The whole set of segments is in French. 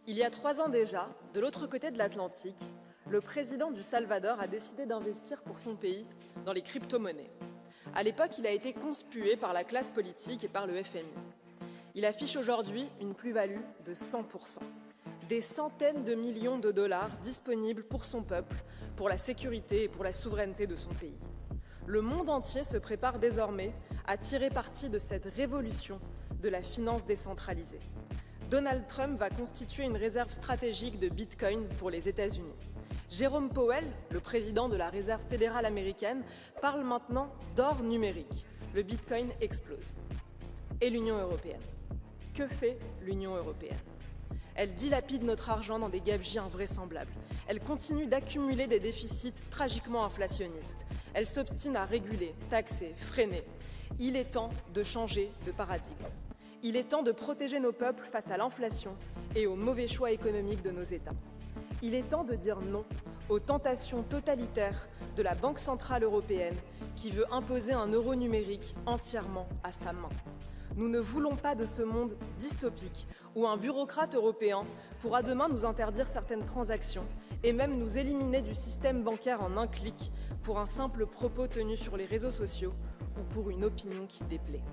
Il y a 3 ans déjà, de l'autre côté de l'Atlantique, le président du Salvador a décidé d'investir pour son pays dans les crypto-monnaies. À l'époque, il a été conspué par la classe politique et par le FMI. Il affiche aujourd'hui une plus-value de 100%. Des centaines de millions de dollars disponibles pour son peuple, pour la sécurité et pour la souveraineté de son pays. Le monde entier se prépare désormais à tirer parti de cette révolution de la finance décentralisée. Donald Trump va constituer une réserve stratégique de Bitcoin pour les États-Unis. Jérôme Powell, le président de la Réserve fédérale américaine, parle maintenant d'or numérique. Le Bitcoin explose. Et l'Union européenne? Que fait l'Union européenne? Elle dilapide notre argent dans des gabegies invraisemblables. Elle continue d'accumuler des déficits tragiquement inflationnistes. Elle s'obstine à réguler, taxer, freiner. Il est temps de changer de paradigme. Il est temps de protéger nos peuples face à l'inflation et aux mauvais choix économiques de nos États. Il est temps de dire non aux tentations totalitaires de la Banque centrale européenne qui veut imposer un euro numérique entièrement à sa main. Nous ne voulons pas de ce monde dystopique où un bureaucrate européen pourra demain nous interdire certaines transactions et même nous éliminer du système bancaire en un clic pour un simple propos tenu sur les réseaux sociaux ou pour une opinion qui déplaît.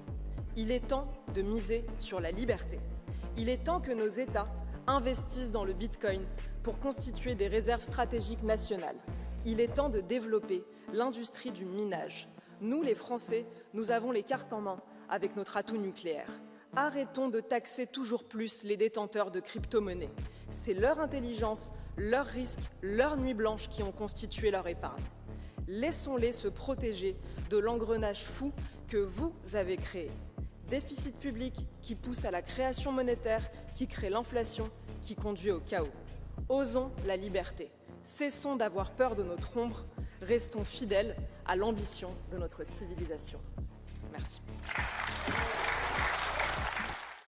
Il est temps de miser sur la liberté. Il est temps que nos États investissent dans le Bitcoin pour constituer des réserves stratégiques nationales. Il est temps de développer l'industrie du minage. Nous, les Français, nous avons les cartes en main avec notre atout nucléaire. Arrêtons de taxer toujours plus les détenteurs de crypto-monnaies. C'est leur intelligence, leurs risques, leurs nuits blanches qui ont constitué leur épargne. Laissons-les se protéger de l'engrenage fou que vous avez créé. Déficit public qui pousse à la création monétaire, qui crée l'inflation, qui conduit au chaos. Osons la liberté. Cessons d'avoir peur de notre ombre. Restons fidèles à l'ambition de notre civilisation. Merci.